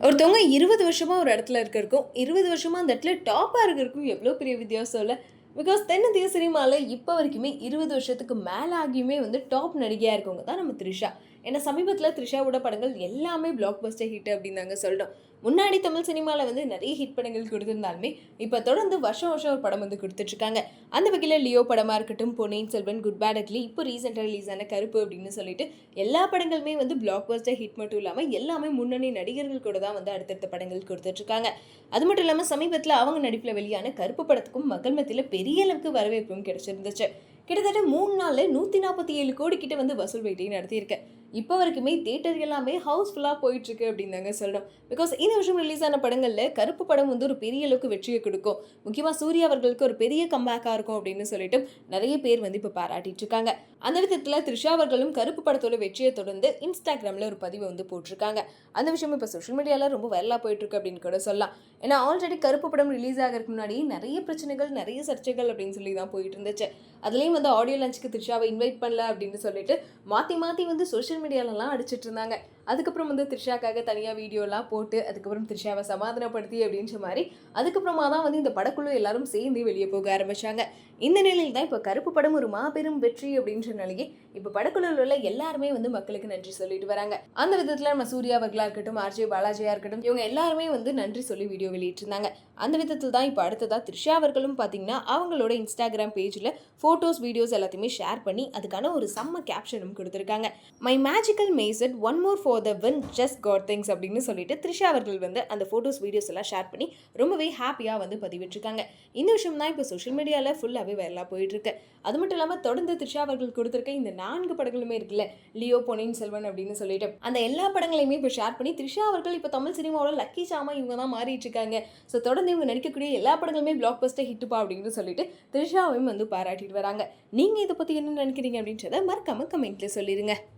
ஒருத்தவங்க 20 வருஷமா ஒரு இடத்துல இருக்கறக்கும், 20 வருஷமா அந்த இடத்துல டாப்பா இருக்கறக்கும் எவ்வளோ பெரிய வித்தியாசம் இல்ல. பிகாஸ் தென்னிந்திய சினிமால இப்ப வரைக்குமே 20 வருஷத்துக்கு மேல ஆகியுமே வந்து டாப் நடிகையா இருக்கவங்க தான் நம்ம த்ரிஷா. ஏன்னா சமீபத்தில த்ரிஷாவோட படங்கள் எல்லாமே பிளாக் பஸ்டர் ஹிட் அப்படின்னு தாங்க சொல்லணும். முன்னாடி தமிழ் சினிமால வந்து நெறைய ஹிட் படங்கள் குடுத்திருந்தாலுமே, இப்ப தொடர்ந்து வருஷம் வருஷம் ஒரு படம் வந்து குடுத்துட்டு இருக்காங்க. அந்த வகையில லியோ படமா இருக்கட்டும், Ponniyin Selvan, good bad ugly, இப்போ ரீசென்ட்டா ரிலீஸ் ஆன கருப்பு அப்படின்னு சொல்லிட்டு எல்லா படங்களுமே வந்து பிளாக் பஸ்டர் ஹிட் மட்டும் இல்லாம எல்லாமே முன்னணி நடிகர்கள் கூட தான் வந்து அடுத்தடுத்த படங்கள் கொடுத்துட்டு இருக்காங்க. அது மட்டும் இல்லாம சமீபத்துல அவங்க நடிப்புல வெளியான கருப்பு படத்துக்கும் மக்கள் மத்தியில பெரிய அளவுக்கு வரவேற்பும் கிடைச்சிருந்துச்சு. கிட்டத்தட்ட 3 நாள்ல 147 கோடி கிட்ட வந்து வசூல் வேட்டையை நடத்தியிருக்கு. இப்போ வரைக்குமே தியேட்டர் எல்லாமே ஹவுஸ்ஃபுல்லா போயிட்டு இருக்கு அப்படின்னு தாங்க சொல்லணும். பிகாஸ் இந்த வருஷம் ரிலீஸ் ஆன படங்கள்ல கருப்பு படம் வந்து ஒரு பெரிய அளவுக்கு வெற்றியை கொடுக்கும். முக்கியமா சூர்யா அவர்களுக்கு ஒரு பெரிய கம்பேக்கா இருக்கும் அப்படின்னு சொல்லிட்டு நிறைய பேர் வந்து இப்போ பாராட்டிட்டு இருக்காங்க. அந்த விதத்துல த்ரிஷா அவர்களும் கருப்பு படத்தோட வெற்றியை தொடர்ந்து இன்ஸ்டாகிராம்ல ஒரு பதிவை வந்து போட்டிருக்காங்க. அந்த விஷயம் இப்போ சோஷியல் மீடியால ரொம்ப வைரலா போயிட்டு இருக்கு அப்படின்னு கூட சொல்லலாம். ஏன்னா ஆல்ரெடி கருப்பு படம் ரிலீஸ் ஆகிறதுக்கு முன்னாடி நிறைய பிரச்சனைகள், நிறைய சர்ச்சைகள் அப்படின்னு சொல்லி தான் போயிட்டு இருந்துச்சு. அதுலேயும் வந்து ஆடியோ லஞ்சுக்கு த்ரிஷாவை இன்வைட் பண்ணல அப்படின்னு சொல்லிட்டு மாற்றி மாற்றி வந்து சோஷியல் மீடியாலலாம் அடிச்சிட்டு இருந்தாங்க. அதுக்கப்புறம் வந்து த்ரிஷாக்காக தனியாக வீடியோலாம் போட்டு அதுக்கப்புறம் த்ரிஷாவை சமாதானப்படுத்தி அப்படின்ற மாதிரி அதுக்கப்புறமா தான் வந்து இந்த படக்குழு எல்லாரும் சேர்ந்து வெளியே போக ஆரம்பிச்சாங்க. இந்த நிலையில் தான் இப்போ கருப்பு படம் ஒரு மாபெரும் வெற்றி அப்படின்ற நிலையே இப்போ படக்குழுவில் உள்ள எல்லாருமே வந்து மக்களுக்கு நன்றி சொல்லிட்டு வராங்க. அந்த விதத்தில் நம்ம சூர்யா அவர்களா இருக்கட்டும், ஆர்ஜே பாலாஜியா இருக்கட்டும், இவங்க எல்லாருமே வந்து நன்றி சொல்லி வீடியோ வெளியிட்டிருந்தாங்க. அந்த விதத்தில் தான் இப்போ அடுத்ததாக த்ரிஷா அவர்களும் பார்த்தீங்கன்னா அவங்களோட இன்ஸ்டாகிராம் பேஜில் ஃபோட்டோஸ், வீடியோஸ் எல்லாத்தையுமே ஷேர் பண்ணி அதுக்கான ஒரு செம்ம கேப்ஷனும் கொடுத்துருக்காங்க. My magical messed one more for the win just God things அப்படின்னு சொல்லிட்டு த்ரிஷா அவர்கள் வந்து அந்த ஃபோட்டோஸ், வீடியோஸ் எல்லாம் ஷேர் பண்ணி ரொம்பவே ஹாப்பியாக வந்து பதிவிட்டிருக்காங்க. இந்த விஷயம் தான் இப்போ சோஷியல் மீடியாவில் ஃபுல்லாகவே வைரலாக போயிட்டு இருக்கு. அது மட்டும் இல்லாமல் தொடர்ந்து த்ரிஷா அவர்கள் கொடுத்துருக்க இந்த 4 படங்களுமே இருக்குல்ல, லியோ, பொன்னியின் செல்வன் அப்படின்னு சொல்லிட்டு அந்த எல்லா படங்களையுமே இப்போ ஷேர் பண்ணி த்ரிஷா அவர்கள் இப்போ தமிழ் சினிமாவோட லக்கி சாமா இவங்க தான் மாறிட்டு இருக்காங்க. ஸோ தொடர்ந்து இவங்க நடிக்கக்கூடிய எல்லா படங்களுமே பிளாக் பஸ்டர் ஹிட்டுப்பா அப்படின்னு சொல்லிட்டு த்ரிஷாவையும் வந்து பாராட்டிட்டு வராங்க. நீங்க இதை பத்தி என்ன நினைக்கிறீங்க அப்படின்றத மறக்காம கமெண்ட்ல சொல்லிருங்க.